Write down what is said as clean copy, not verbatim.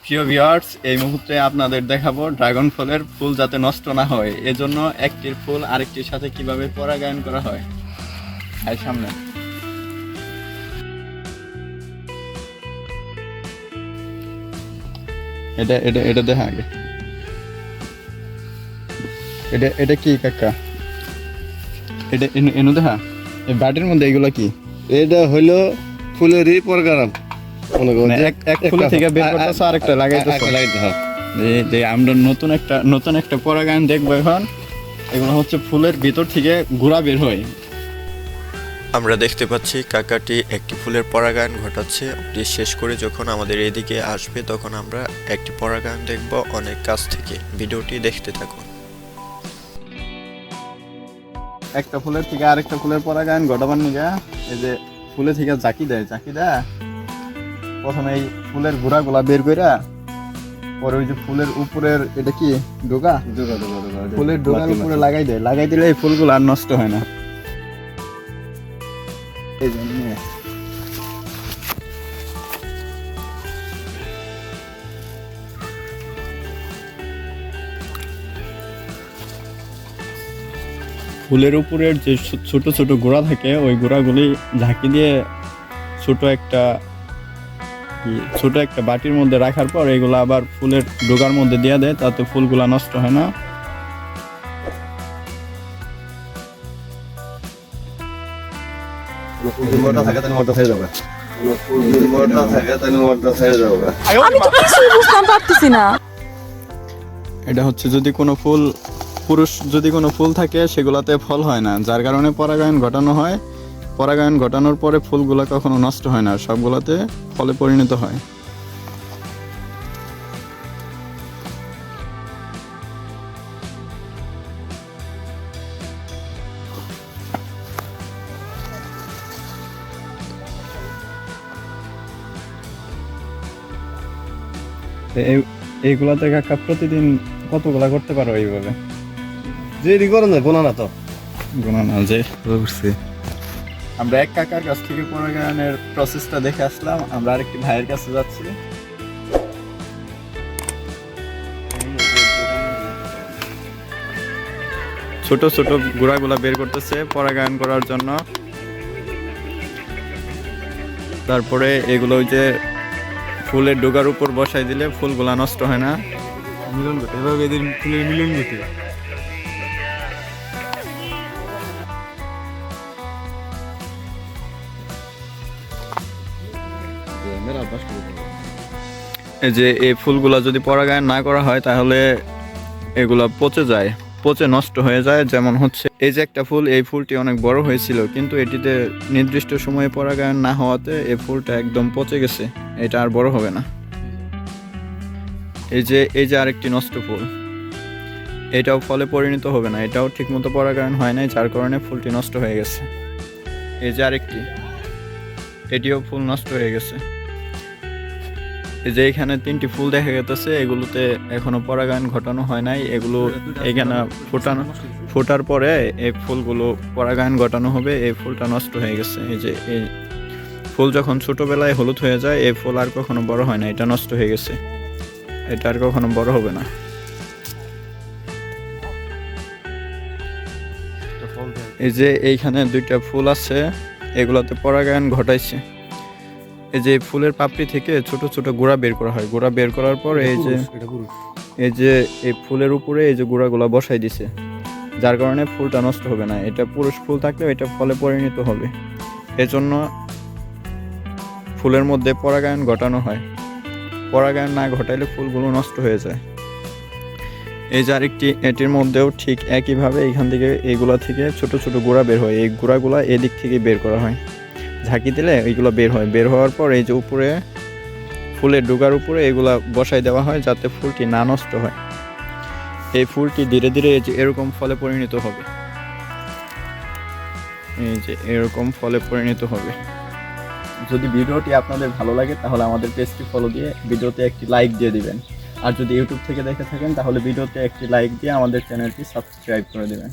প্রিয় ভিউয়ার্স, এই মুহূর্তে আপনাদের দেখাবো ড্রাগন ফলের ফুল যাতে নষ্ট না হয় এজন্য একটির ফুল আরেকটির সাথে কিভাবে পরাগায়ন করা হয়। আর সামনে এটা এটা এটা দেখা আগে। এটা এটা কি কাকা? এটা এনু দেখা এই বাটির মধ্যে এগুলো কি? এটা হইলো ফুলেরই পরাগায়ন। এক ফুল থেকে বের করতেছো আরেকটা লাগাইতেছো। যে আমরা নতুন একটা পরাগায়ন দেখবো এখন। এগুলো হচ্ছে ফুলের ভিতর থেকে গুড়া বের হয়। আমরা দেখতে পাচ্ছি কাকাটি একটি ফুলের পরাগায়ন ঘটাচ্ছে। এটি শেষ করে যখন আমাদের এদিকে আসবে তখন আমরা একটি পরাগায়ন দেখব অনেক কাছ থেকে। ভিডিওটি দেখতে থাকুন। একটা ফুলের থেকে আরেকটা ফুলের পরাগায়ন ঘটাবার নিগা এই যে ফুলে থেকে জাকি দেয় প্রথমে এই ফুলের গুড়াগুলা বের কইরা পরে ওই যে ফুলের উপরের এটা কি ডোগা ফুলের ডোগার উপরে লাগাই দিলে এই ফুলগুলো আর নষ্ট হয় না। এই যে নিয়ে ফুলের উপরের যে ছোট ছোট গোড়া থাকে ওই গোড়াগুলি ঝাঁকি দিয়ে ছোট একটা বাটির মধ্যে রাখার পর এগুলো আবার ফুলের ডোগার মধ্যে দিয়ে দেয়, তাতে ফুলগুলা নষ্ট হয় না। এটা হচ্ছে যদি কোনো ফুল থাকে সেগুলাতে ফল হয় না, যার কারণে পরাগায়ন ঘটানো হয়। পরাগায়ন ঘটানোর পরে ফুলগুলা কখনো নষ্ট হয় না, সবগুলাতে ফলে পরিণত হয়। এইগুলাতে কাকা প্রতিদিন কতগুলা করতে পারো এইভাবে? যে করে না গোনা না তো গোনা না যে বুঝছি। আমরা এক কাকার কাছ থেকে পরাগায়নের প্রসেসটা দেখে আসলাম, আমরা আরেকটি ভাইয়ের কাছে যাচ্ছি। ছোট ছোট গুড়াগুলা বের করতেছে পরাগায়ন করার জন্য। তারপরে এগুলো ওই যে ফুলের ডোগার উপর বসাই দিলে ফুলগুলা নষ্ট হয় না। মিলন ঘটে এভাবে এদের ফুলের মিলন ঘটে। এই যে এই ফুলগুলা যদি পরাগায়ন না করা হয় তাহলে এগুলা পচে নষ্ট হয়ে যায়। যেমন হচ্ছে এই যে একটা ফুল, এই ফুলটি অনেক বড় হয়েছিল কিন্তু এটিতে নির্দিষ্ট সময়ে পরাগায়ন না হওয়াতে এই ফুলটা একদম পচে গেছে, এটা আর বড় হবে না। এই যে আরেকটি নষ্ট ফুল, এটাও ফলে পরিণত হবে না, এটাও ঠিকমতো পরাগায়ন হয় নাই, যার কারণে ফুলটি নষ্ট হয়ে গেছে। এই যে আরেকটি, এটিও ফুল নষ্ট হয়ে গেছে। এই যে এখানে 3টি ফুল দেখা গেছে, এগুলোতে এখনো পরাগায়ন ঘটানো হয় নাই। এগুলো এখানে ফোটার পরে এই ফুলগুলো পরাগায়ন ঘটানো হবে। এই ফুলটা নষ্ট হয়ে গেছে। এই যে এই ফুল যখন ছোটবেলায় হলুদ হয়ে যায় এই ফুল আর কখনো বড় হয় না, এটা নষ্ট হয়ে গেছে, এটা আর কখনো বড় হবে না। এই যে এইখানে 2টা ফুল আছে, এগুলোতে পরাগায়ন ঘটাইছে। এই যে ফুলের পাপড়ি থেকে ছোট ছোট গোড়া বের করা হয়। গোড়া বের করার পর এই যে এই ফুলের উপরে এই যে গোড়াগুলা বসাই দিছে, যার কারণে ফুলটা নষ্ট হবে না। এটা পুরুষ ফুল থাকলেও এটা ফলে পরিণত হবে, এজন্য ফুলের মধ্যে পরাগায়ন ঘটানো হয়। পরাগায়ন না ঘটাইলে ফুলগুলো নষ্ট হয়ে যায়। এই যে আরেকটি, এটির মধ্যেও ঠিক একইভাবে এখান থেকে এইগুলা থেকে ছোট ছোট গোড়া বের হয়। এই গোড়াগুলা এদিক থেকে বের করা হয়, ঝাঁকি দিলে এইগুলো বের হয়। বের হওয়ার পর এই যে উপরে ফুলের ডোগার উপরে এগুলা বসাই দেওয়া হয় যাতে ফুলটি না নষ্ট হয়। এই ফুলটি ধীরে ধীরে এই যে এরকম ফলে পরিণত হবে। এই যে এরকম ফলে পরিণত হবে। যদি ভিডিওটি আপনাদের ভালো লাগে তাহলে আমাদের পেজটি ফলো দিয়ে ভিডিওতে একটি লাইক দিয়ে দিবেন। আর যদি ইউটিউব থেকে দেখে থাকেন তাহলে ভিডিওতে একটি লাইক দিয়ে আমাদের চ্যানেলটি সাবস্ক্রাইব করে দেবেন।